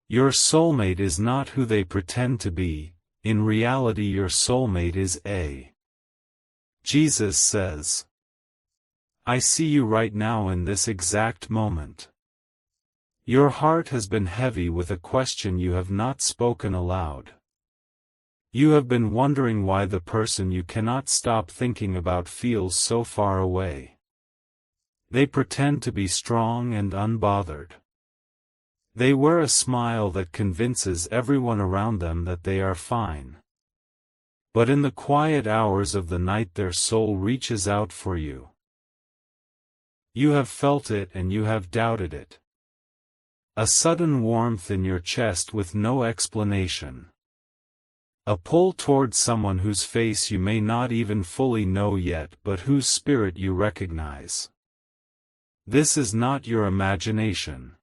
Your soulmate is not who they pretend to be. In reality, your soulmate is a. Jesus says, I see you right now in this exact moment. Your heart has been heavy with a question you have not spoken aloud. You have been wondering why the person you cannot stop thinking about feels so far away. They pretend to be strong and unbothered. They wear a smile that convinces everyone around them that they are fine. But in the quiet hours of the night their soul reaches out for you. You have felt it and you have doubted it. A sudden warmth in your chest with no explanation. A pull towards someone whose face you may not even fully know yet but whose spirit you recognize. This is not your imagination.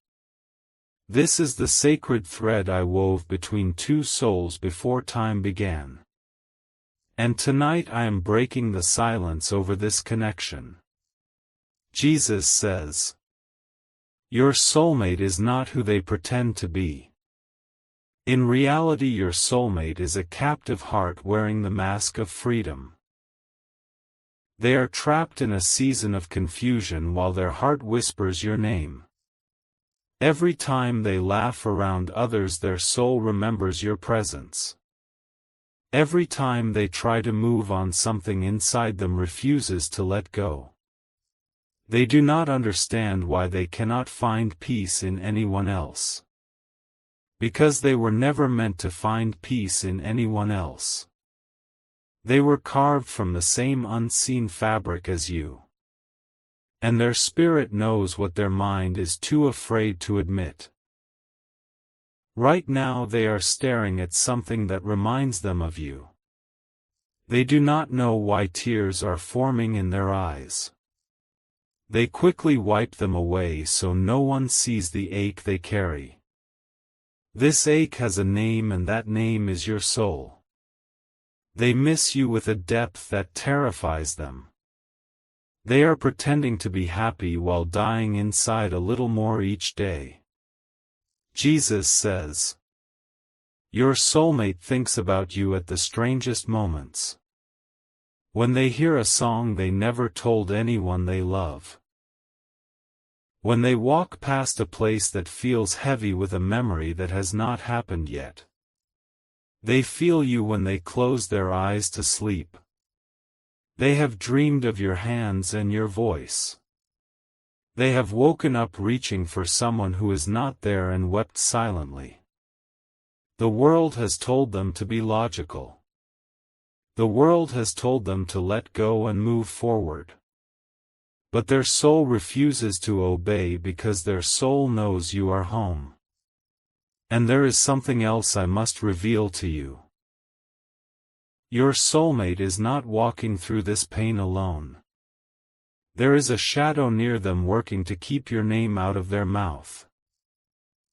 This is the sacred thread I wove between two souls before time began. And tonight I am breaking the silence over this connection. Jesus says, your soulmate is not who they pretend to be. In reality, your soulmate is a captive heart wearing the mask of freedom. They are trapped in a season of confusion while their heart whispers your name. Every time they laugh around others, their soul remembers your presence. Every time they try to move on, something inside them refuses to let go. They do not understand why they cannot find peace in anyone else. Because they were never meant to find peace in anyone else. They were carved from the same unseen fabric as you. And their spirit knows what their mind is too afraid to admit. Right now they are staring at something that reminds them of you. They do not know why tears are forming in their eyes. They quickly wipe them away so no one sees the ache they carry. This ache has a name, and that name is your soul. They miss you with a depth that terrifies them. They are pretending to be happy while dying inside a little more each day. Jesus says, your soulmate thinks about you at the strangest moments. When they hear a song they never told anyone they love. When they walk past a place that feels heavy with a memory that has not happened yet. They feel you when they close their eyes to sleep. They have dreamed of your hands and your voice. They have woken up reaching for someone who is not there and wept silently. The world has told them to be logical. The world has told them to let go and move forward. But their soul refuses to obey because their soul knows you are home. And there is something else I must reveal to you. Your soulmate is not walking through this pain alone. There is a shadow near them working to keep your name out of their mouth.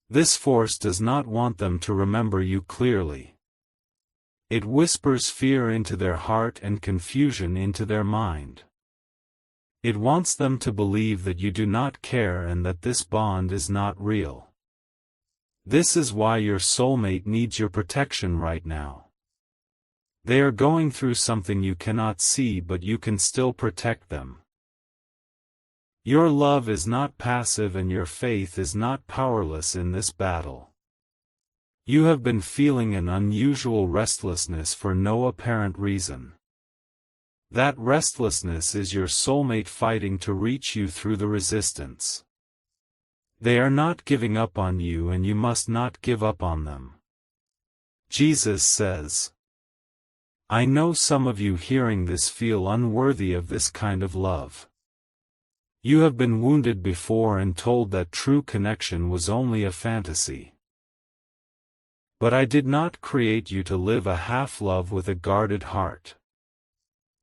This force does not want them to remember you clearly. It whispers fear into their heart and confusion into their mind. It wants them to believe that you do not care and that this bond is not real. This is why your soulmate needs your protection right now. They are going through something you cannot see, but you can still protect them. Your love is not passive and your faith is not powerless in this battle. You have been feeling an unusual restlessness for no apparent reason. That restlessness is your soulmate fighting to reach you through the resistance. They are not giving up on you, and you must not give up on them. Jesus says, I know some of you hearing this feel unworthy of this kind of love. You have been wounded before and told that true connection was only a fantasy. But I did not create you to live a half-love with a guarded heart.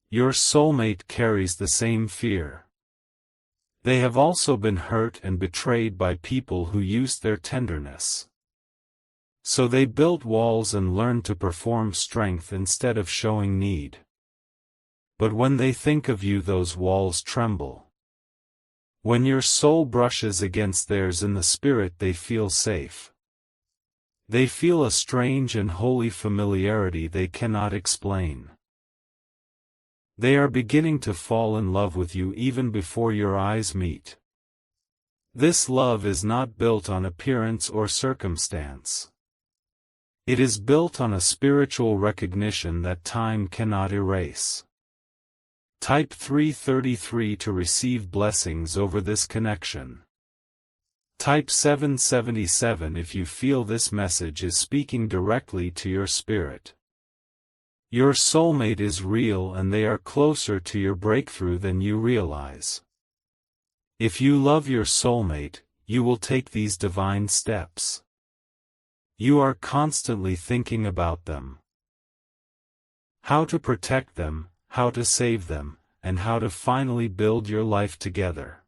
Your soulmate carries the same fear. They have also been hurt and betrayed by people who used their tenderness. So they built walls and learned to perform strength instead of showing need. But when they think of you, those walls tremble. When your soul brushes against theirs in the spirit, they feel safe. They feel a strange and holy familiarity they cannot explain. They are beginning to fall in love with you even before your eyes meet. This love is not built on appearance or circumstance. It is built on a spiritual recognition that time cannot erase. Type 333 to receive blessings over this connection. Type 777 if you feel this message is speaking directly to your spirit. Your soulmate is real and they are closer to your breakthrough than you realize. If you love your soulmate, you will take these divine steps. You are constantly thinking about them. How to protect them, how to save them, and how to finally build your life together.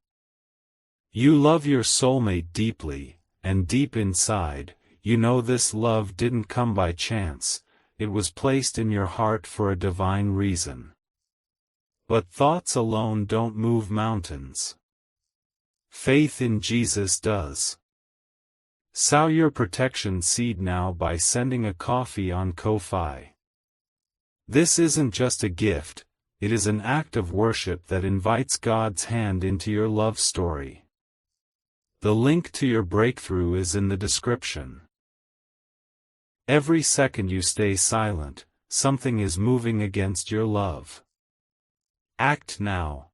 You love your soulmate deeply, and deep inside, you know this love didn't come by chance, it was placed in your heart for a divine reason. But thoughts alone don't move mountains. Faith in Jesus does. Sow your protection seed now by sending a coffee on Ko-Fi. This isn't just a gift, it is an act of worship that invites God's hand into your love story. The link to your breakthrough is in the description. Every second you stay silent, something is moving against your love. Act now.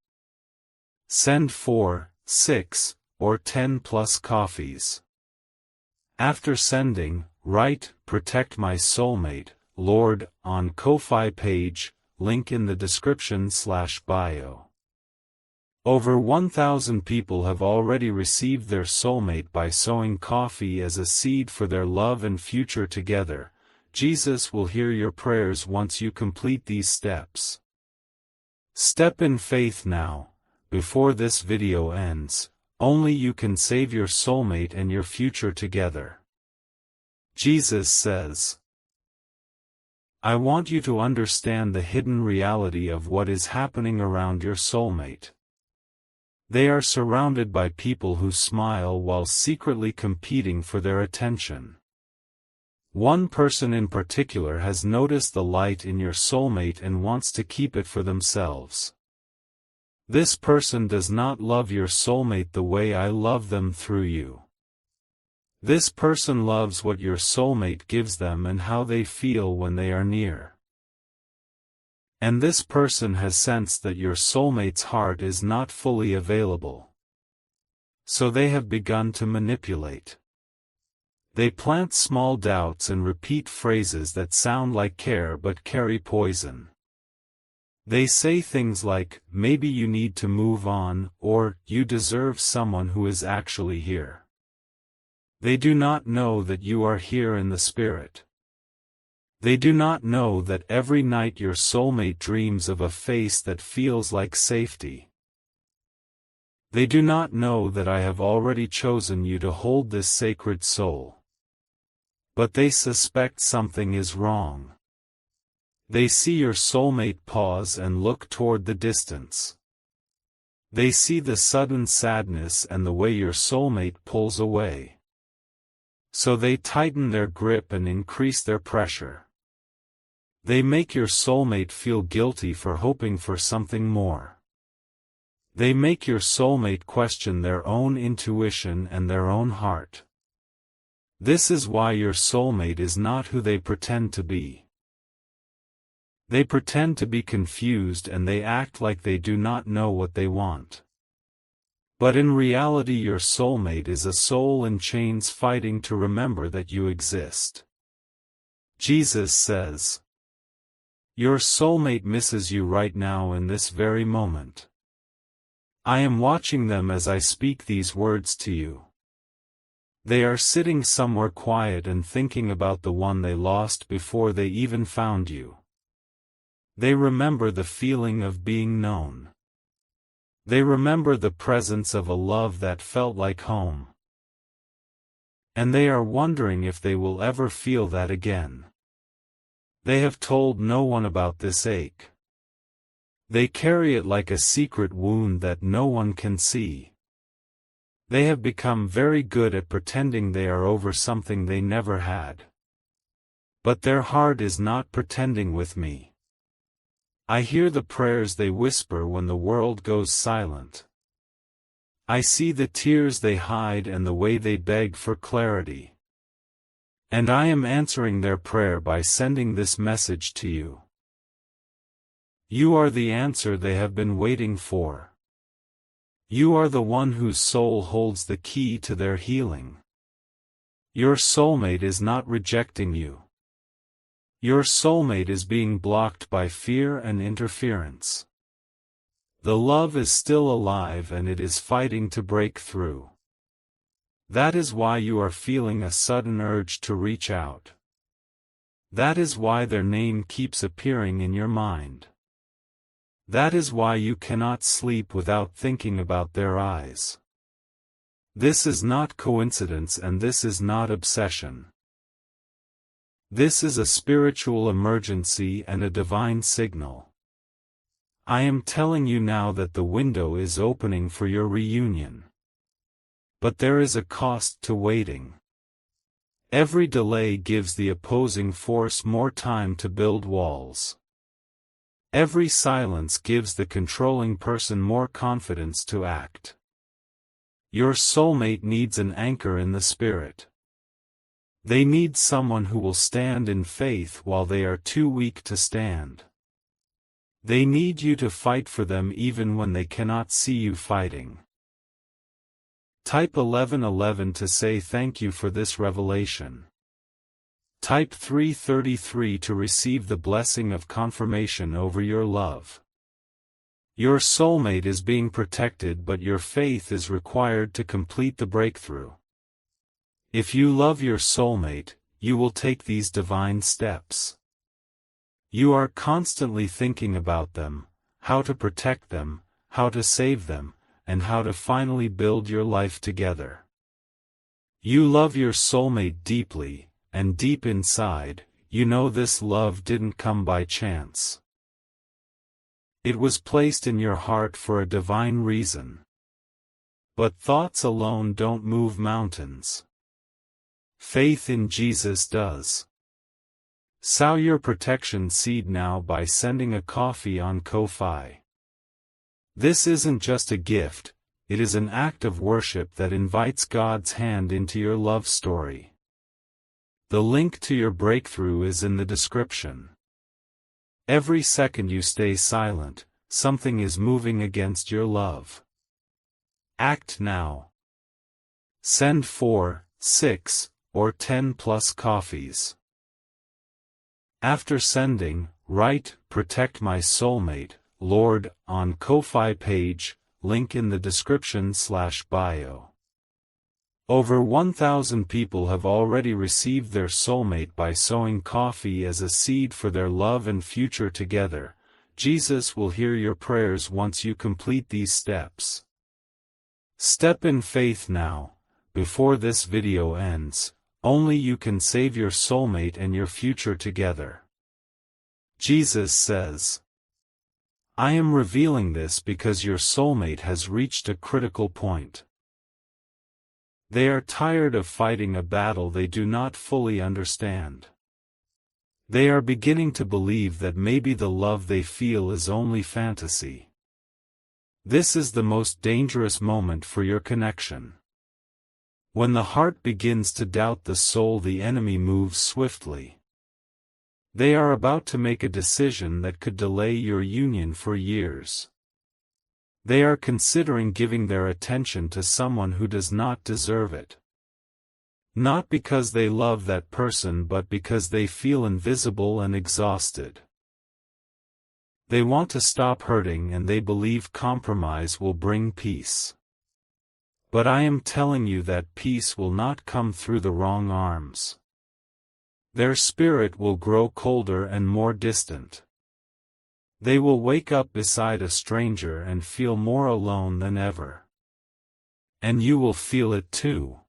Send 4, 6, or 10 plus coffees. After sending, write, "Protect my soulmate, Lord," on Ko-Fi page, link in the description/bio. Over 1,000 people have already received their soulmate by sowing coffee as a seed for their love and future together. Jesus will hear your prayers once you complete these steps. Step in faith now. Before this video ends, only you can save your soulmate and your future together. Jesus says, "I want you to understand the hidden reality of what is happening around your soulmate. They are surrounded by people who smile while secretly competing for their attention. One person in particular has noticed the light in your soulmate and wants to keep it for themselves. This person does not love your soulmate the way I love them through you. This person loves what your soulmate gives them and how they feel when they are near. And this person has sensed that your soulmate's heart is not fully available. So they have begun to manipulate. They plant small doubts and repeat phrases that sound like care but carry poison. They say things like, "Maybe you need to move on," or, "You deserve someone who is actually here." They do not know that you are here in the spirit. They do not know that every night your soulmate dreams of a face that feels like safety. They do not know that I have already chosen you to hold this sacred soul. But they suspect something is wrong. They see your soulmate pause and look toward the distance. They see the sudden sadness and the way your soulmate pulls away. So they tighten their grip and increase their pressure. They make your soulmate feel guilty for hoping for something more. They make your soulmate question their own intuition and their own heart. This is why your soulmate is not who they pretend to be. They pretend to be confused and they act like they do not know what they want. But in reality your soulmate is a soul in chains fighting to remember that you exist. Jesus says, "Your soulmate misses you right now in this very moment. I am watching them as I speak these words to you. They are sitting somewhere quiet and thinking about the one they lost before they even found you. They remember the feeling of being known. They remember the presence of a love that felt like home. And they are wondering if they will ever feel that again. They have told no one about this ache. They carry it like a secret wound that no one can see. They have become very good at pretending they are over something they never had. But their heart is not pretending with me. I hear the prayers they whisper when the world goes silent. I see the tears they hide and the way they beg for clarity. And I am answering their prayer by sending this message to you. You are the answer they have been waiting for. You are the one whose soul holds the key to their healing. Your soulmate is not rejecting you. Your soulmate is being blocked by fear and interference. The love is still alive and it is fighting to break through. That is why you are feeling a sudden urge to reach out. That is why their name keeps appearing in your mind. That is why you cannot sleep without thinking about their eyes. This is not coincidence and this is not obsession. This is a spiritual emergency and a divine signal. I am telling you now that the window is opening for your reunion. But there is a cost to waiting. Every delay gives the opposing force more time to build walls. Every silence gives the controlling person more confidence to act. Your soulmate needs an anchor in the spirit. They need someone who will stand in faith while they are too weak to stand. They need you to fight for them even when they cannot see you fighting. Type 1111 to say thank you for this revelation. Type 333 to receive the blessing of confirmation over your love. Your soulmate is being protected, but your faith is required to complete the breakthrough. If you love your soulmate, you will take these divine steps. You are constantly thinking about them, how to protect them, how to save them, and how to finally build your life together. You love your soulmate deeply, and deep inside, you know this love didn't come by chance. It was placed in your heart for a divine reason. But thoughts alone don't move mountains. Faith in Jesus does. Sow your protection seed now by sending a coffee on Ko-Fi. This isn't just a gift, it is an act of worship that invites God's hand into your love story. The link to your breakthrough is in the description. Every second you stay silent, something is moving against your love. Act now. Send 4, 6, or 10 plus coffees. After sending, write, "Protect my soulmate, Lord," on Ko-Fi page, link in the description/bio. Over 1,000 people have already received their soulmate by sowing coffee as a seed for their love and future together. Jesus will hear your prayers once you complete these steps. Step in faith now, before this video ends. Only you can save your soulmate and your future together. Jesus says, "I am revealing this because your soulmate has reached a critical point. They are tired of fighting a battle they do not fully understand. They are beginning to believe that maybe the love they feel is only fantasy. This is the most dangerous moment for your connection. When the heart begins to doubt the soul, the enemy moves swiftly. They are about to make a decision that could delay your union for years. They are considering giving their attention to someone who does not deserve it. Not because they love that person, but because they feel invisible and exhausted. They want to stop hurting and they believe compromise will bring peace. But I am telling you that peace will not come through the wrong arms. Their spirit will grow colder and more distant. They will wake up beside a stranger and feel more alone than ever. And you will feel it too.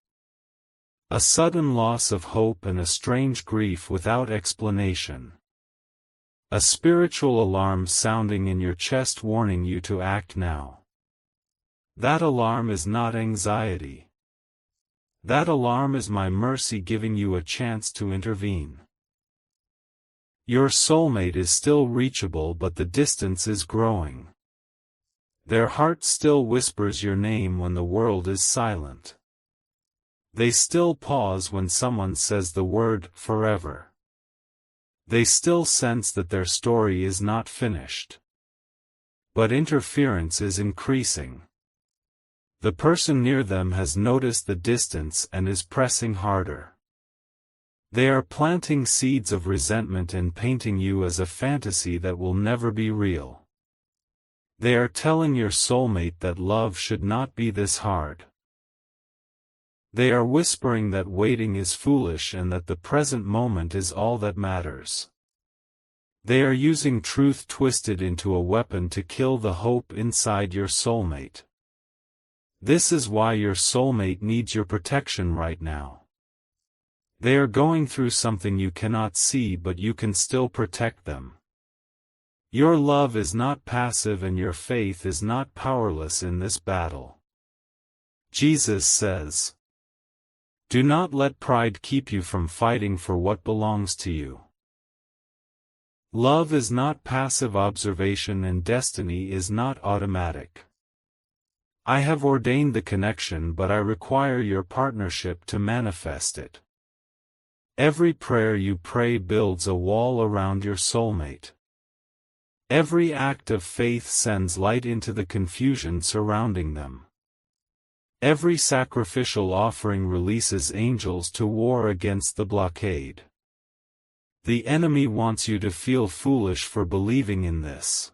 A sudden loss of hope and a strange grief without explanation. A spiritual alarm sounding in your chest warning you to act now. That alarm is not anxiety. That alarm is my mercy giving you a chance to intervene. Your soulmate is still reachable, but the distance is growing. Their heart still whispers your name when the world is silent. They still pause when someone says the word forever. They still sense that their story is not finished. But interference is increasing. The person near them has noticed the distance and is pressing harder. They are planting seeds of resentment and painting you as a fantasy that will never be real. They are telling your soulmate that love should not be this hard. They are whispering that waiting is foolish and that the present moment is all that matters. They are using truth twisted into a weapon to kill the hope inside your soulmate. This is why your soulmate needs your protection right now. They are going through something you cannot see, but you can still protect them. Your love is not passive and your faith is not powerless in this battle. Jesus says, "Do not let pride keep you from fighting for what belongs to you." Love is not passive observation and destiny is not automatic. I have ordained the connection, but I require your partnership to manifest it. Every prayer you pray builds a wall around your soulmate. Every act of faith sends light into the confusion surrounding them. Every sacrificial offering releases angels to war against the blockade. The enemy wants you to feel foolish for believing in this.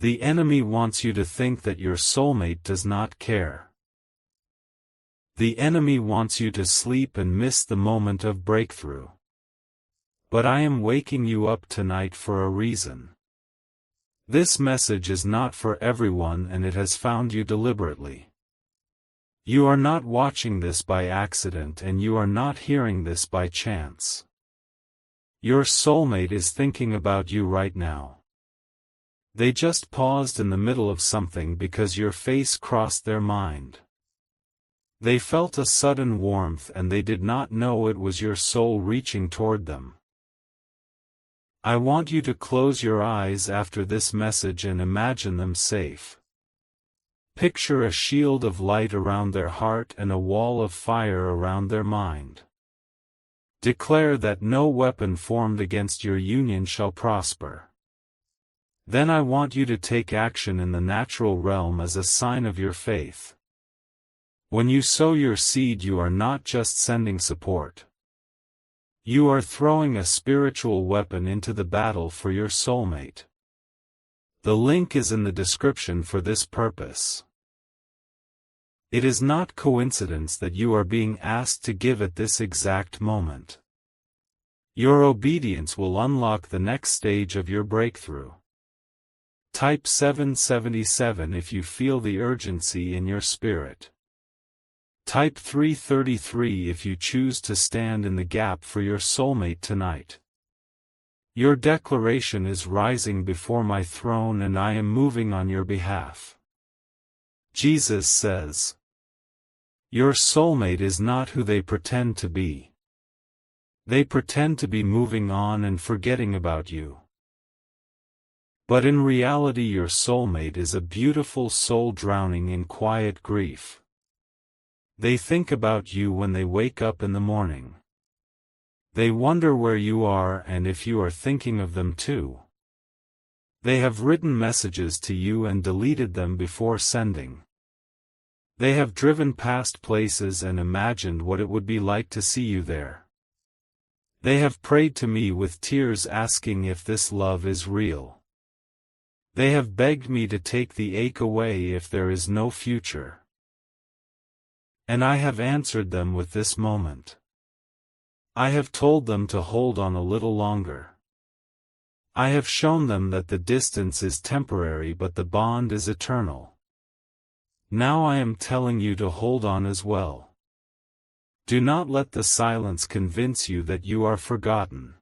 The enemy wants you to think that your soulmate does not care. The enemy wants you to sleep and miss the moment of breakthrough. But I am waking you up tonight for a reason. This message is not for everyone, and it has found you deliberately. You are not watching this by accident, and you are not hearing this by chance. Your soulmate is thinking about you right now. They just paused in the middle of something because your face crossed their mind. They felt a sudden warmth and they did not know it was your soul reaching toward them. I want you to close your eyes after this message and imagine them safe. Picture a shield of light around their heart and a wall of fire around their mind. Declare that no weapon formed against your union shall prosper. Then I want you to take action in the natural realm as a sign of your faith. When you sow your seed, you are not just sending support. You are throwing a spiritual weapon into the battle for your soulmate. The link is in the description for this purpose. It is not coincidence that you are being asked to give at this exact moment. Your obedience will unlock the next stage of your breakthrough. Type 777 if you feel the urgency in your spirit. Type 333 if you choose to stand in the gap for your soulmate tonight. Your declaration is rising before my throne and I am moving on your behalf. Jesus says, your soulmate is not who they pretend to be. They pretend to be moving on and forgetting about you. But in reality, your soulmate is a beautiful soul drowning in quiet grief. They think about you when they wake up in the morning. They wonder where you are and if you are thinking of them too. They have written messages to you and deleted them before sending. They have driven past places and imagined what it would be like to see you there. They have prayed to me with tears asking if this love is real. They have begged me to take the ache away if there is no future. And I have answered them with this moment. I have told them to hold on a little longer. I have shown them that the distance is temporary but the bond is eternal. Now I am telling you to hold on as well. Do not let the silence convince you that you are forgotten.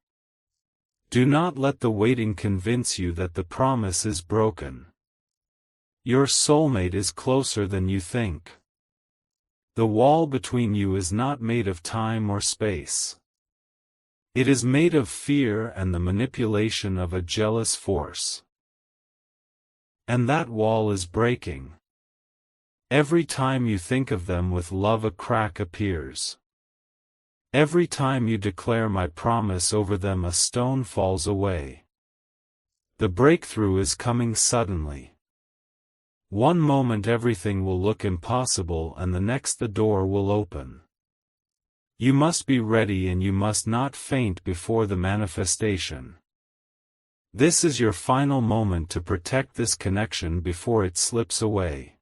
Do not let the waiting convince you that the promise is broken. Your soulmate is closer than you think. The wall between you is not made of time or space. It is made of fear and the manipulation of a jealous force. And that wall is breaking. Every time you think of them with love, a crack appears. Every time you declare my promise over them, a stone falls away. The breakthrough is coming suddenly. One moment everything will look impossible, and the next the door will open. You must be ready, and you must not faint before the manifestation. This is your final moment to protect this connection before it slips away.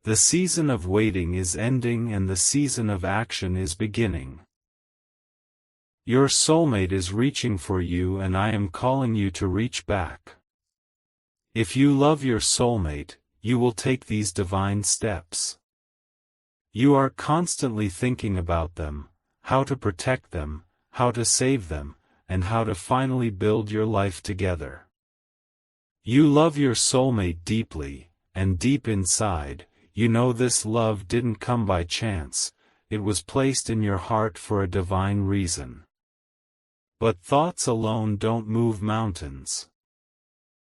The season of waiting is ending and the season of action is beginning. Your soulmate is reaching for you, and I am calling you to reach back. If you love your soulmate, you will take these divine steps. You are constantly thinking about them, how to protect them, how to save them, and how to finally build your life together. You love your soulmate deeply, and deep inside, you know this love didn't come by chance, it was placed in your heart for a divine reason. But thoughts alone don't move mountains.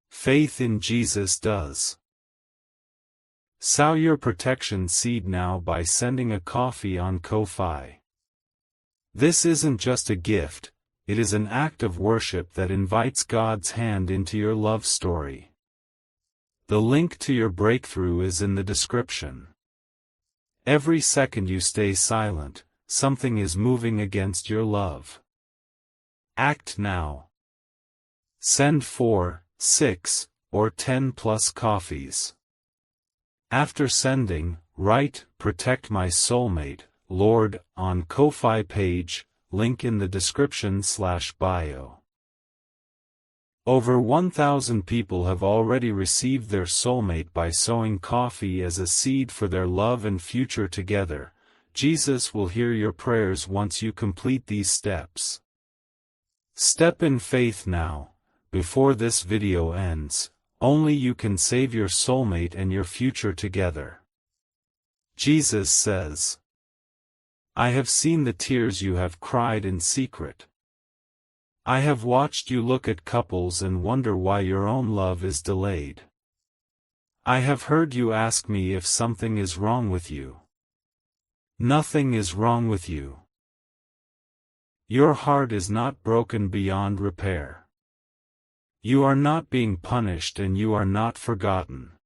Faith in Jesus does. Sow your protection seed now by sending a coffee on Ko-fi. This isn't just a gift, it is an act of worship that invites God's hand into your love story. The link to your breakthrough is in the description. Every second you stay silent, something is moving against your love. Act now. Send 4, 6, or 10 plus coffees. After sending, write, "Protect my soulmate, Lord," on Ko-fi page, link in the description/bio. Over 1,000 people have already received their soulmate by sowing coffee as a seed for their love and future together. Jesus will hear your prayers once you complete these steps. Step in faith now, before this video ends. Only you can save your soulmate and your future together. Jesus says, "I have seen the tears you have cried in secret. I have watched you look at couples and wonder why your own love is delayed. I have heard you ask me if something is wrong with you. Nothing is wrong with you. Your heart is not broken beyond repair. You are not being punished and you are not forgotten.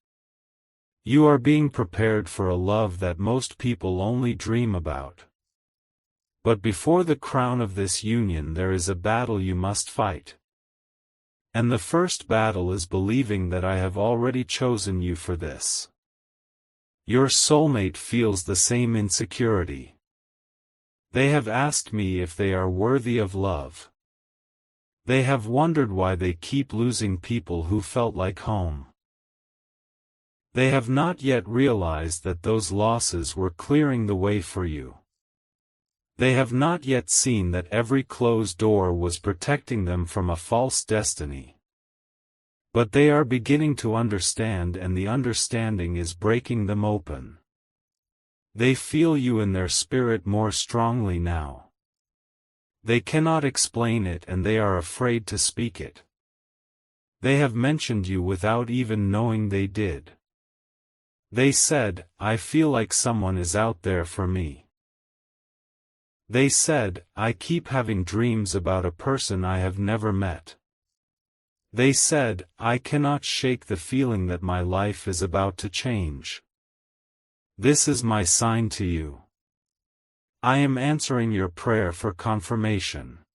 You are being prepared for a love that most people only dream about. But before the crown of this union there is a battle you must fight. And the first battle is believing that I have already chosen you for this." Your soulmate feels the same insecurity. They have asked me if they are worthy of love. They have wondered why they keep losing people who felt like home. They have not yet realized that those losses were clearing the way for you. They have not yet seen that every closed door was protecting them from a false destiny. But they are beginning to understand, and the understanding is breaking them open. They feel you in their spirit more strongly now. They cannot explain it and they are afraid to speak it. They have mentioned you without even knowing they did. They said, "I feel like someone is out there for me." They said, "I keep having dreams about a person I have never met." They said, "I cannot shake the feeling that my life is about to change." This is my sign to you. I am answering your prayer for confirmation.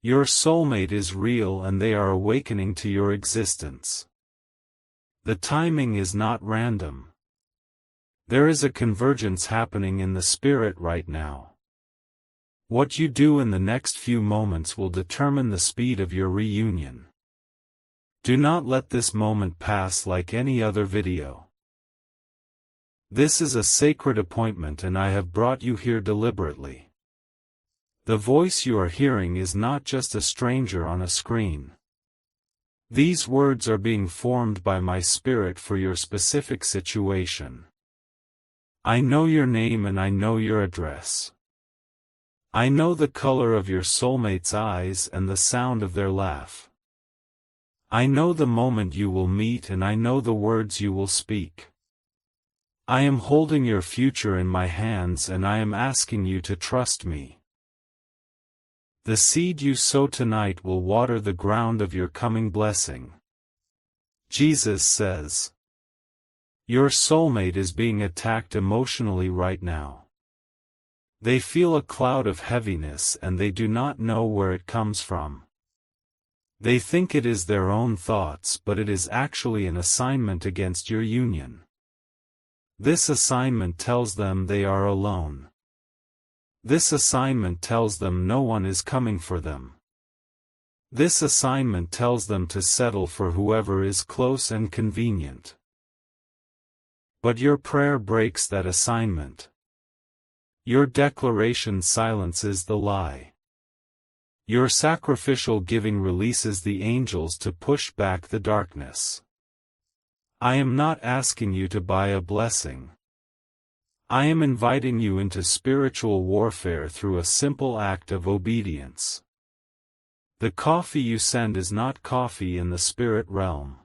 Your soulmate is real and they are awakening to your existence. The timing is not random. There is a convergence happening in the spirit right now. What you do in the next few moments will determine the speed of your reunion. Do not let this moment pass like any other video. This is a sacred appointment and I have brought you here deliberately. The voice you are hearing is not just a stranger on a screen. These words are being formed by my Spirit for your specific situation. I know your name and I know your address. I know the color of your soulmate's eyes and the sound of their laugh. I know the moment you will meet and I know the words you will speak. I am holding your future in my hands and I am asking you to trust me. The seed you sow tonight will water the ground of your coming blessing. Jesus says, your soulmate is being attacked emotionally right now. They feel a cloud of heaviness and they do not know where it comes from. They think it is their own thoughts, but it is actually an assignment against your union. This assignment tells them they are alone. This assignment tells them no one is coming for them. This assignment tells them to settle for whoever is close and convenient. But your prayer breaks that assignment. Your declaration silences the lie. Your sacrificial giving releases the angels to push back the darkness. I am not asking you to buy a blessing. I am inviting you into spiritual warfare through a simple act of obedience. The coffee you send is not coffee in the spirit realm.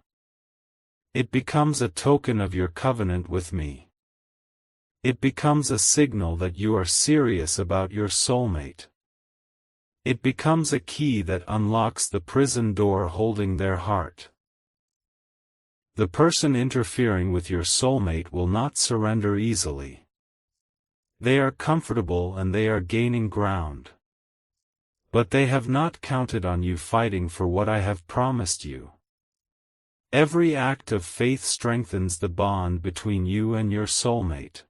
It becomes a token of your covenant with me. It becomes a signal that you are serious about your soulmate. It becomes a key that unlocks the prison door holding their heart. The person interfering with your soulmate will not surrender easily. They are comfortable and they are gaining ground. But they have not counted on you fighting for what I have promised you. Every act of faith strengthens the bond between you and your soulmate.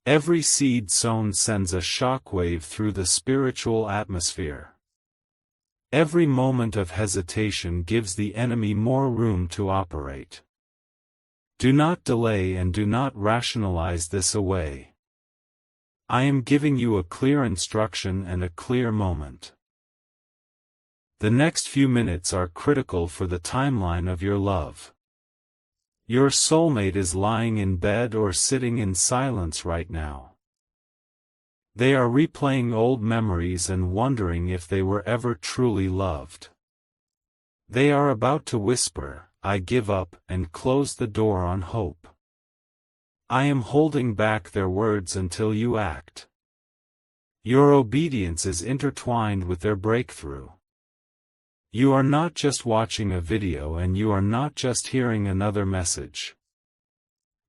Every seed sown sends a shockwave through the spiritual atmosphere. Every moment of hesitation gives the enemy more room to operate. Do not delay and do not rationalize this away. I am giving you a clear instruction and a clear moment. The next few minutes are critical for the timeline of your love. Your soulmate is lying in bed or sitting in silence right now. They are replaying old memories and wondering if they were ever truly loved. They are about to whisper, "I give up," and close the door on hope. I am holding back their words until you act. Your obedience is intertwined with their breakthrough. You are not just watching a video and you are not just hearing another message.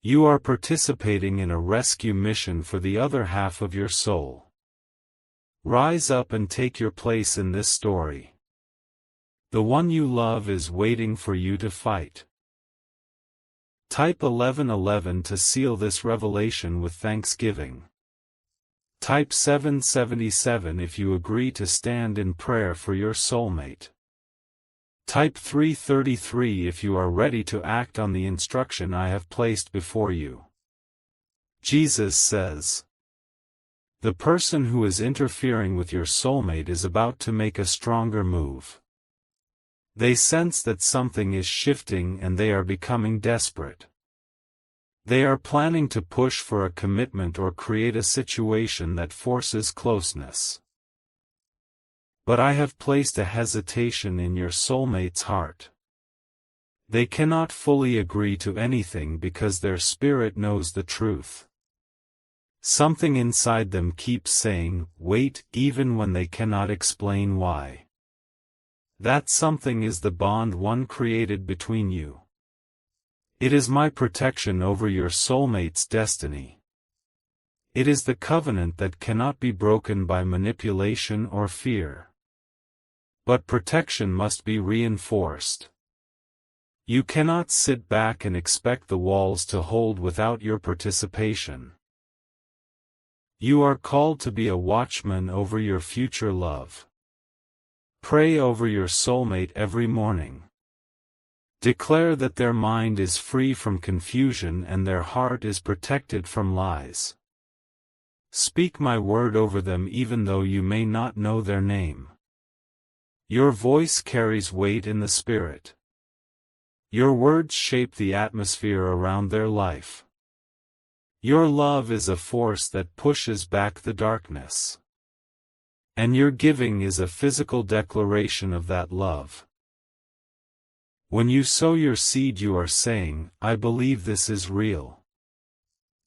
You are participating in a rescue mission for the other half of your soul. Rise up and take your place in this story. The one you love is waiting for you to fight. Type 1111 to seal this revelation with thanksgiving. Type 777 if you agree to stand in prayer for your soulmate. Type 333 if you are ready to act on the instruction I have placed before you. Jesus says, the person who is interfering with your soulmate is about to make a stronger move. They sense that something is shifting and they are becoming desperate. They are planning to push for a commitment or create a situation that forces closeness. But I have placed a hesitation in your soulmate's heart. They cannot fully agree to anything because their spirit knows the truth. Something inside them keeps saying, wait, even when they cannot explain why. That something is the bond one created between you. It is my protection over your soulmate's destiny. It is the covenant that cannot be broken by manipulation or fear. But protection must be reinforced. You cannot sit back and expect the walls to hold without your participation. You are called to be a watchman over your future love. Pray over your soulmate every morning. Declare that their mind is free from confusion and their heart is protected from lies. Speak my word over them even though you may not know their name. Your voice carries weight in the spirit. Your words shape the atmosphere around their life. Your love is a force that pushes back the darkness. And your giving is a physical declaration of that love. When you sow your seed, you are saying, "I believe this is real."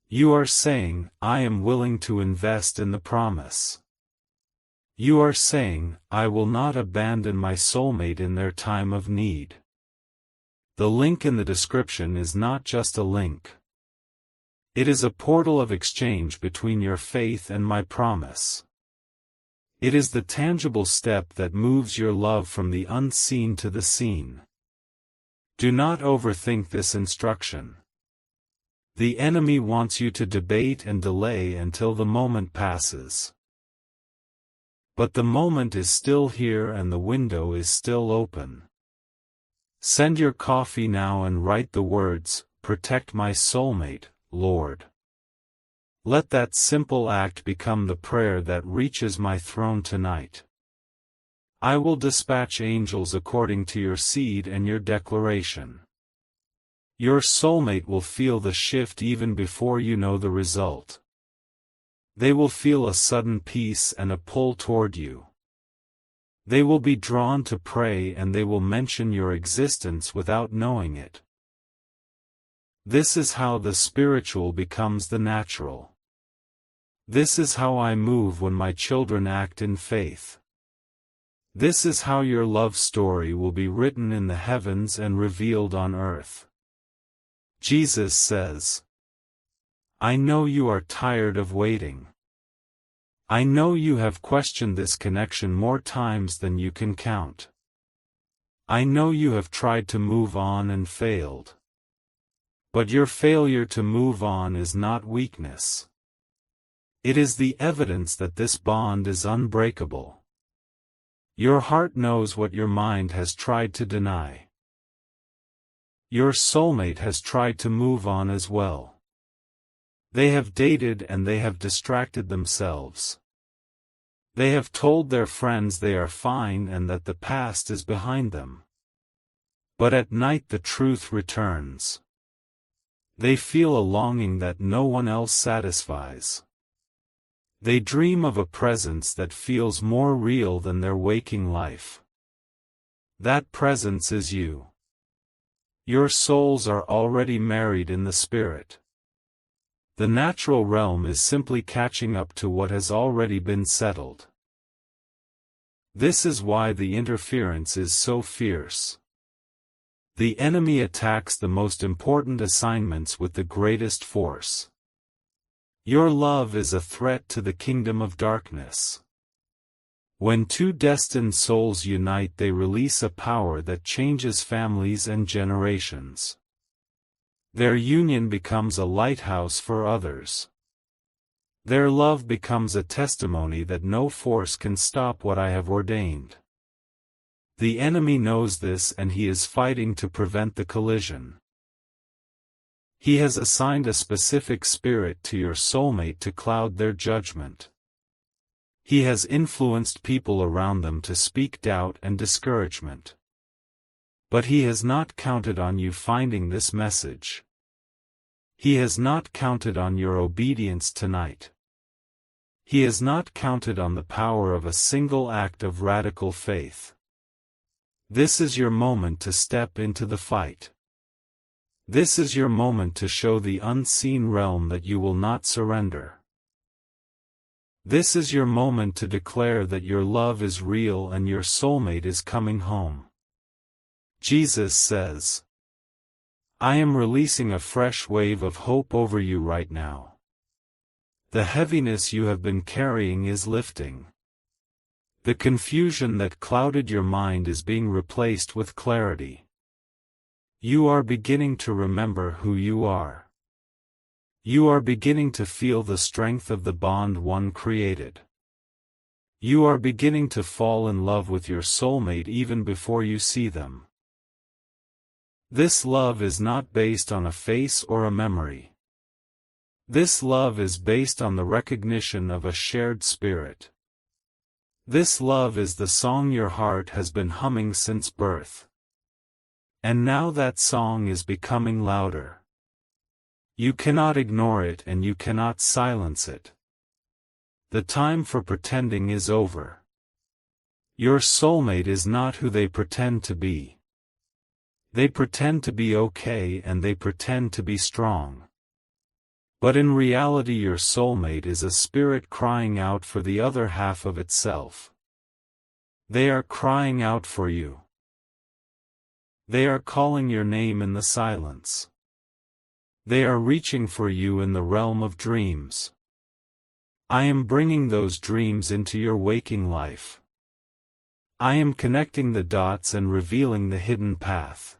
You are saying, "I am willing to invest in the promise." You are saying, "I will not abandon my soulmate in their time of need." The link in the description is not just a link. It is a portal of exchange between your faith and my promise. It is the tangible step that moves your love from the unseen to the seen. Do not overthink this instruction. The enemy wants you to debate and delay until the moment passes. But the moment is still here and the window is still open. Send your coffee now and write the words, "Protect my soulmate, Lord." Let that simple act become the prayer that reaches my throne tonight. I will dispatch angels according to your seed and your declaration. Your soulmate will feel the shift even before you know the result. They will feel a sudden peace and a pull toward you. They will be drawn to pray and they will mention your existence without knowing it. This is how the spiritual becomes the natural. This is how I move when my children act in faith. This is how your love story will be written in the heavens and revealed on earth. Jesus says, "I know you are tired of waiting. I know you have questioned this connection more times than you can count. I know you have tried to move on and failed. But your failure to move on is not weakness. It is the evidence that this bond is unbreakable. Your heart knows what your mind has tried to deny. Your soulmate has tried to move on as well. They have dated and they have distracted themselves. They have told their friends they are fine and that the past is behind them. But at night the truth returns. They feel a longing that no one else satisfies. They dream of a presence that feels more real than their waking life. That presence is you. Your souls are already married in the spirit. The natural realm is simply catching up to what has already been settled. This is why the interference is so fierce. The enemy attacks the most important assignments with the greatest force. Your love is a threat to the kingdom of darkness. When two destined souls unite, they release a power that changes families and generations. Their union becomes a lighthouse for others. Their love becomes a testimony that no force can stop what I have ordained. The enemy knows this and he is fighting to prevent the collision. He has assigned a specific spirit to your soulmate to cloud their judgment. He has influenced people around them to speak doubt and discouragement. But he has not counted on you finding this message. He has not counted on your obedience tonight. He has not counted on the power of a single act of radical faith. This is your moment to step into the fight. This is your moment to show the unseen realm that you will not surrender. This is your moment to declare that your love is real and your soulmate is coming home. Jesus says, "I am releasing a fresh wave of hope over you right now. The heaviness you have been carrying is lifting. The confusion that clouded your mind is being replaced with clarity. You are beginning to remember who you are. You are beginning to feel the strength of the bond one created. You are beginning to fall in love with your soulmate even before you see them. This love is not based on a face or a memory. This love is based on the recognition of a shared spirit. This love is the song your heart has been humming since birth. And now that song is becoming louder. You cannot ignore it and you cannot silence it. The time for pretending is over. Your soulmate is not who they pretend to be. They pretend to be okay and they pretend to be strong. But in reality your soulmate is a spirit crying out for the other half of itself. They are crying out for you. They are calling your name in the silence. They are reaching for you in the realm of dreams. I am bringing those dreams into your waking life. I am connecting the dots and revealing the hidden path.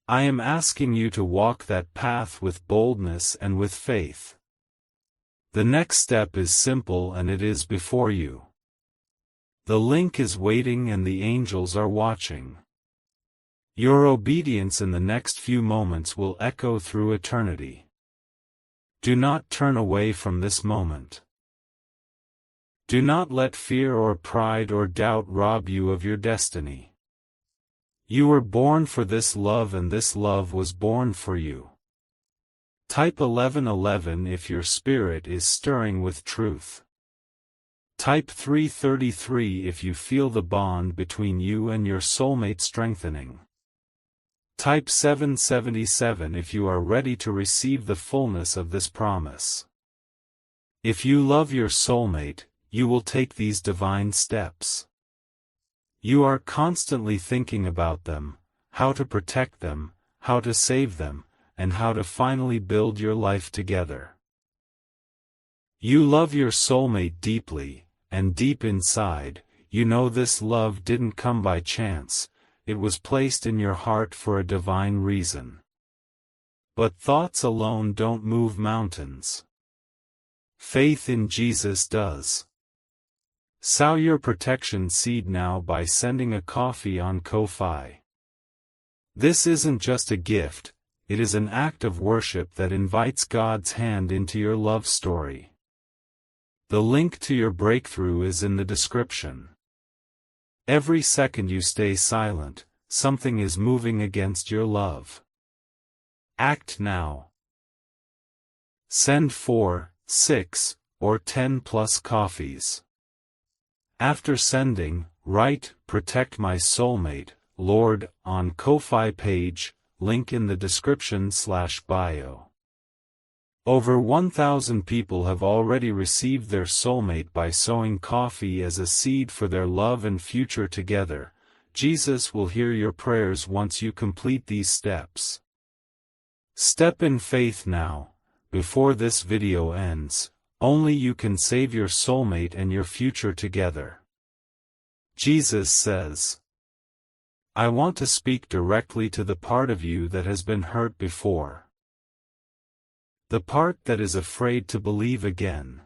I am asking you to walk that path with boldness and with faith. The next step is simple and it is before you. The link is waiting and the angels are watching. Your obedience in the next few moments will echo through eternity. Do not turn away from this moment. Do not let fear or pride or doubt rob you of your destiny. You were born for this love and this love was born for you. Type 1111 if your spirit is stirring with truth. Type 333 if you feel the bond between you and your soulmate strengthening. Type 777 if you are ready to receive the fullness of this promise. If you love your soulmate, you will take these divine steps. You are constantly thinking about them, how to protect them, how to save them, and how to finally build your life together. You love your soulmate deeply, and deep inside, you know this love didn't come by chance, it was placed in your heart for a divine reason. But thoughts alone don't move mountains. Faith in Jesus does. Sow your protection seed now by sending a coffee on Ko-Fi. This isn't just a gift, it is an act of worship that invites God's hand into your love story. The link to your breakthrough is in the description. Every second you stay silent, something is moving against your love. Act now. Send 4, 6, or 10 plus coffees. After sending, write, "Protect my soulmate, Lord," on Ko-Fi page, link in the description/bio. Over 1,000 people have already received their soulmate by sowing coffee as a seed for their love and future together. Jesus will hear your prayers once you complete these steps. Step in faith now, before this video ends. Only you can save your soulmate and your future together. Jesus says, I want to speak directly to the part of you that has been hurt before. The part that is afraid to believe again.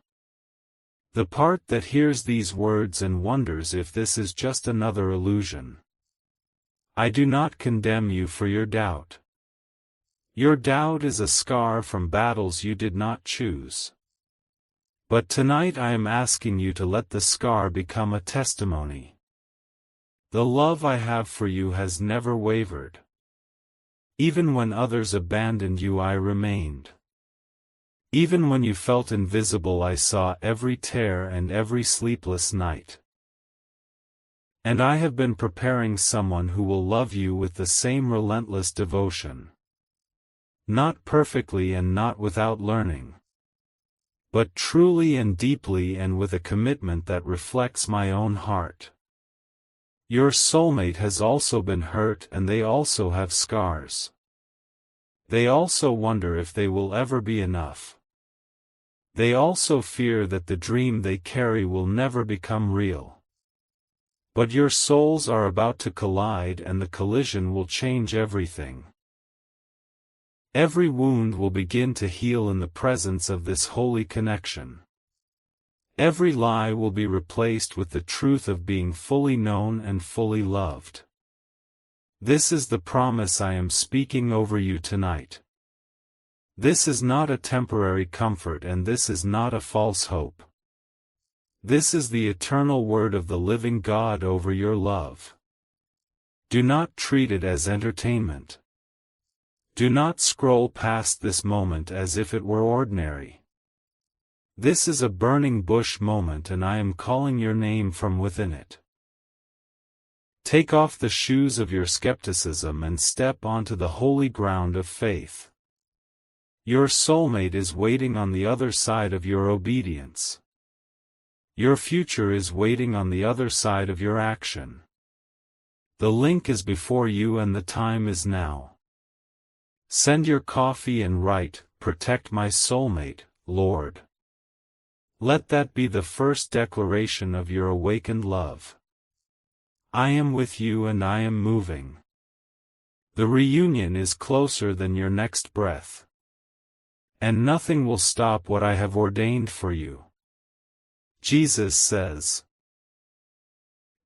The part that hears these words and wonders if this is just another illusion. I do not condemn you for your doubt. Your doubt is a scar from battles you did not choose. But tonight I am asking you to let the scar become a testimony. The love I have for you has never wavered. Even when others abandoned you, I remained. Even when you felt invisible, I saw every tear and every sleepless night. And I have been preparing someone who will love you with the same relentless devotion. Not perfectly and not without learning, but truly and deeply and with a commitment that reflects my own heart. Your soulmate has also been hurt and they also have scars. They also wonder if they will ever be enough. They also fear that the dream they carry will never become real. But your souls are about to collide and the collision will change everything. Every wound will begin to heal in the presence of this holy connection. Every lie will be replaced with the truth of being fully known and fully loved. This is the promise I am speaking over you tonight. This is not a temporary comfort and this is not a false hope. This is the eternal word of the living God over your love. Do not treat it as entertainment. Do not scroll past this moment as if it were ordinary. This is a burning bush moment, and I am calling your name from within it. Take off the shoes of your skepticism and step onto the holy ground of faith. Your soulmate is waiting on the other side of your obedience. Your future is waiting on the other side of your action. The link is before you and the time is now. Send your coffee and write, "Protect my soulmate, Lord." Let that be the first declaration of your awakened love. I am with you and I am moving. The reunion is closer than your next breath. And nothing will stop what I have ordained for you. Jesus says.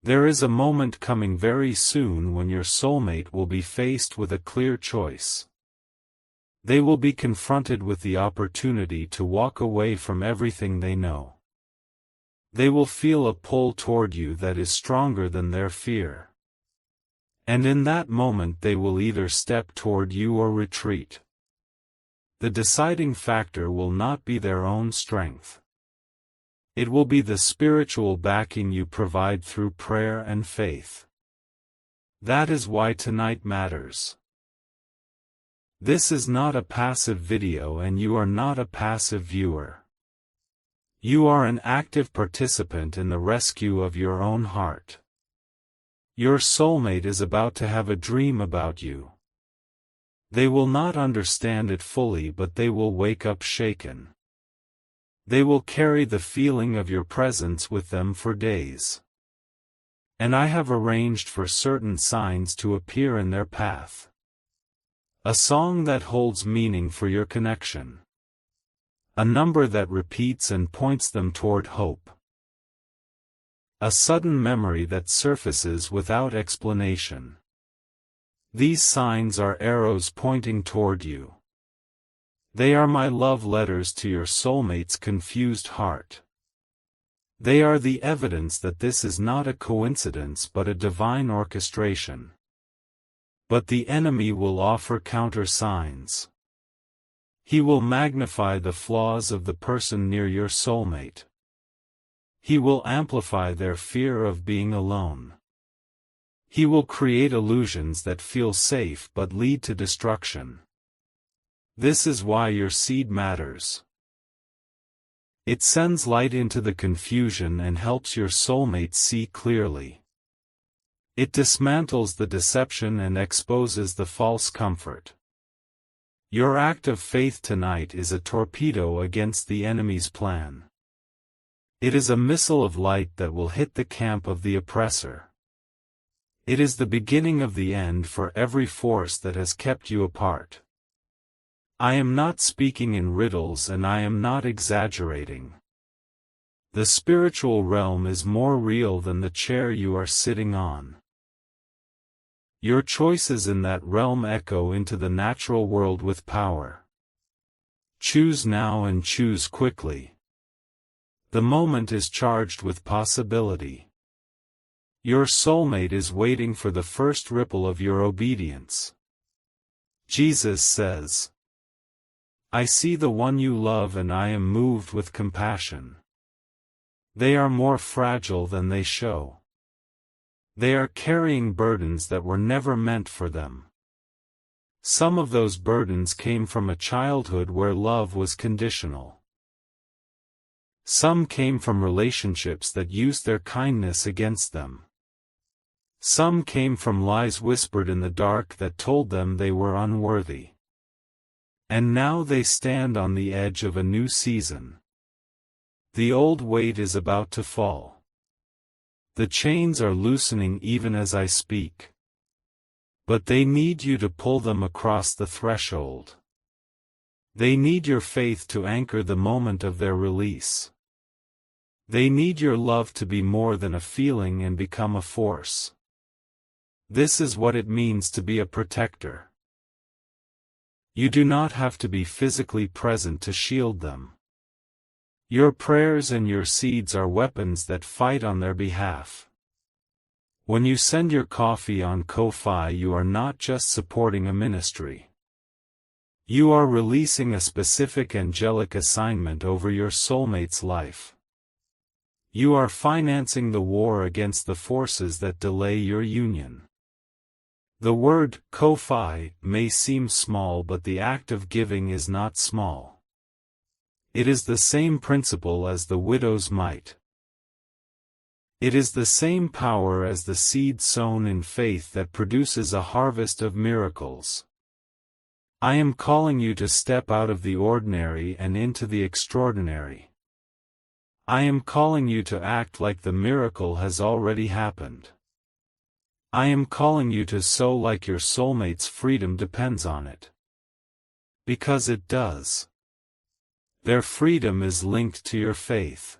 There is a moment coming very soon when your soulmate will be faced with a clear choice. They will be confronted with the opportunity to walk away from everything they know. They will feel a pull toward you that is stronger than their fear. And in that moment they will either step toward you or retreat. The deciding factor will not be their own strength. It will be the spiritual backing you provide through prayer and faith. That is why tonight matters. This is not a passive video and you are not a passive viewer. You are an active participant in the rescue of your own heart. Your soulmate is about to have a dream about you. They will not understand it fully, but they will wake up shaken. They will carry the feeling of your presence with them for days. And I have arranged for certain signs to appear in their path. A song that holds meaning for your connection. A number that repeats and points them toward hope. A sudden memory that surfaces without explanation. These signs are arrows pointing toward you. They are my love letters to your soulmate's confused heart. They are the evidence that this is not a coincidence but a divine orchestration. But the enemy will offer counter signs. He will magnify the flaws of the person near your soulmate. He will amplify their fear of being alone. He will create illusions that feel safe but lead to destruction. This is why your seed matters. It sends light into the confusion and helps your soulmate see clearly. It dismantles the deception and exposes the false comfort. Your act of faith tonight is a torpedo against the enemy's plan. It is a missile of light that will hit the camp of the oppressor. It is the beginning of the end for every force that has kept you apart. I am not speaking in riddles and I am not exaggerating. The spiritual realm is more real than the chair you are sitting on. Your choices in that realm echo into the natural world with power. Choose now and choose quickly. The moment is charged with possibility. Your soulmate is waiting for the first ripple of your obedience. Jesus says, I see the one you love and I am moved with compassion. They are more fragile than they show. They are carrying burdens that were never meant for them. Some of those burdens came from a childhood where love was conditional. Some came from relationships that used their kindness against them. Some came from lies whispered in the dark that told them they were unworthy. And now they stand on the edge of a new season. The old weight is about to fall. The chains are loosening even as I speak. But they need you to pull them across the threshold. They need your faith to anchor the moment of their release. They need your love to be more than a feeling and become a force. This is what it means to be a protector. You do not have to be physically present to shield them. Your prayers and your seeds are weapons that fight on their behalf. When you send your coffee on Ko-fi, you are not just supporting a ministry. You are releasing a specific angelic assignment over your soulmate's life. You are financing the war against the forces that delay your union. The word Ko-fi may seem small, but the act of giving is not small. It is the same principle as the widow's mite. It is the same power as the seed sown in faith that produces a harvest of miracles. I am calling you to step out of the ordinary and into the extraordinary. I am calling you to act like the miracle has already happened. I am calling you to sow like your soulmate's freedom depends on it. Because it does. Their freedom is linked to your faith.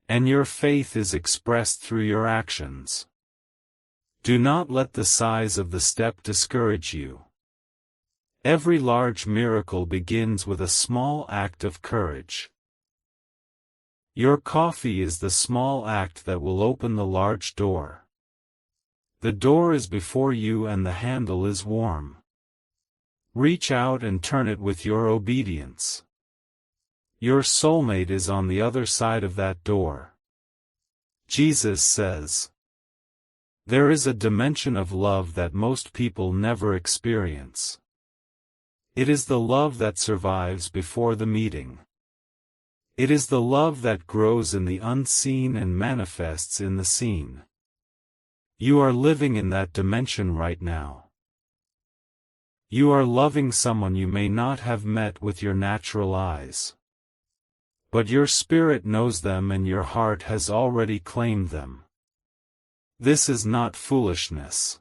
And your faith is expressed through your actions. Do not let the size of the step discourage you. Every large miracle begins with a small act of courage. Your coffee is the small act that will open the large door. The door is before you and the handle is warm. Reach out and turn it with your obedience. Your soulmate is on the other side of that door. Jesus says, there is a dimension of love that most people never experience. It is the love that survives before the meeting. It is the love that grows in the unseen and manifests in the seen. You are living in that dimension right now. You are loving someone you may not have met with your natural eyes. But your spirit knows them and your heart has already claimed them. This is not foolishness.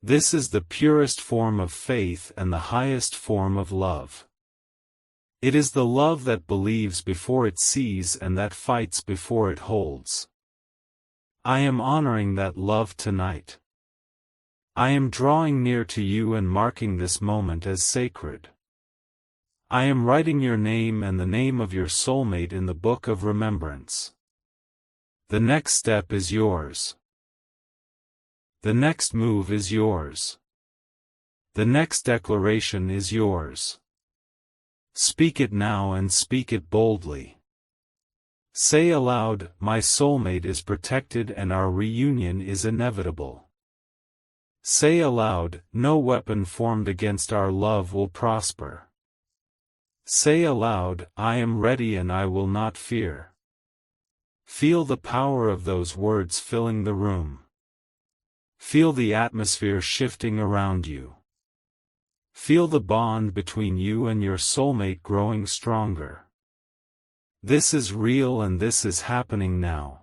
This is the purest form of faith and the highest form of love. It is the love that believes before it sees and that fights before it holds. I am honoring that love tonight. I am drawing near to you and marking this moment as sacred. I am writing your name and the name of your soulmate in the book of remembrance. The next step is yours. The next move is yours. The next declaration is yours. Speak it now and speak it boldly. Say aloud, my soulmate is protected and our reunion is inevitable. Say aloud, no weapon formed against our love will prosper. Say aloud, I am ready and I will not fear. Feel the power of those words filling the room. Feel the atmosphere shifting around you. Feel the bond between you and your soulmate growing stronger. This is real and this is happening now.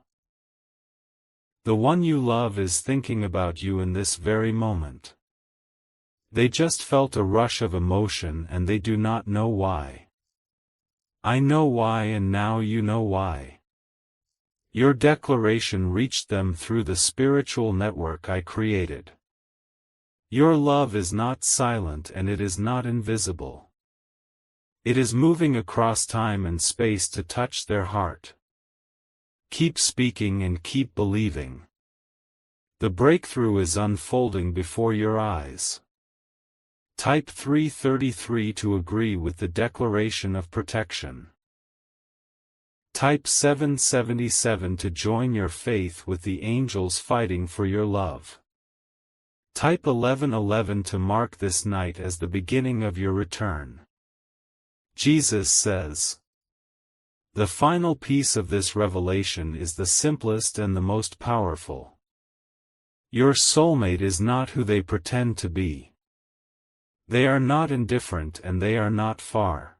The one you love is thinking about you in this very moment. They just felt a rush of emotion and they do not know why. I know why and now you know why. Your declaration reached them through the spiritual network I created. Your love is not silent and it is not invisible. It is moving across time and space to touch their heart. Keep speaking and keep believing. The breakthrough is unfolding before your eyes. Type 333 to agree with the declaration of protection. Type 777 to join your faith with the angels fighting for your love. Type 1111 to mark this night as the beginning of your return. Jesus says, the final piece of this revelation is the simplest and the most powerful. Your soulmate is not who they pretend to be. They are not indifferent and they are not far.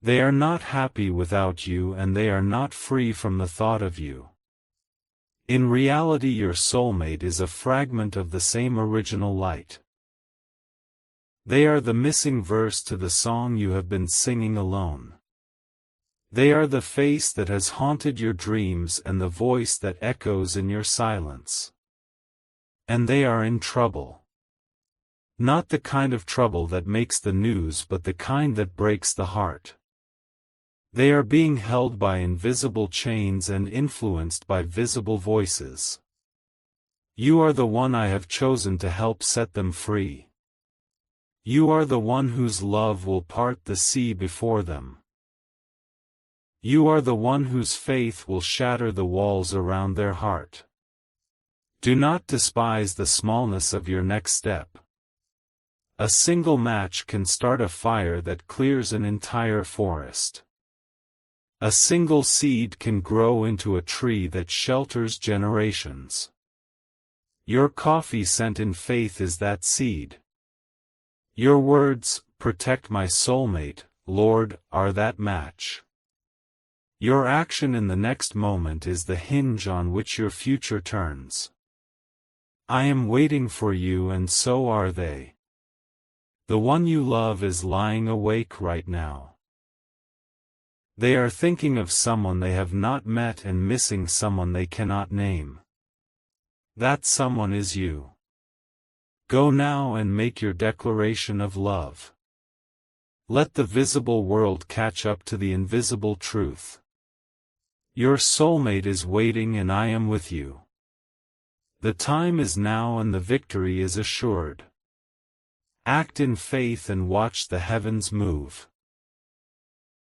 They are not happy without you and they are not free from the thought of you. In reality, your soulmate is a fragment of the same original light. They are the missing verse to the song you have been singing alone. They are the face that has haunted your dreams and the voice that echoes in your silence. And they are in trouble. Not the kind of trouble that makes the news, but the kind that breaks the heart. They are being held by invisible chains and influenced by visible voices. You are the one I have chosen to help set them free. You are the one whose love will part the sea before them. You are the one whose faith will shatter the walls around their heart. Do not despise the smallness of your next step. A single match can start a fire that clears an entire forest. A single seed can grow into a tree that shelters generations. Your coffee sent in faith is that seed. Your words, "Protect my soulmate, Lord," are that match. Your action in the next moment is the hinge on which your future turns. I am waiting for you, and so are they. The one you love is lying awake right now. They are thinking of someone they have not met and missing someone they cannot name. That someone is you. Go now and make your declaration of love. Let the visible world catch up to the invisible truth. Your soulmate is waiting, and I am with you. The time is now, and the victory is assured. Act in faith and watch the heavens move.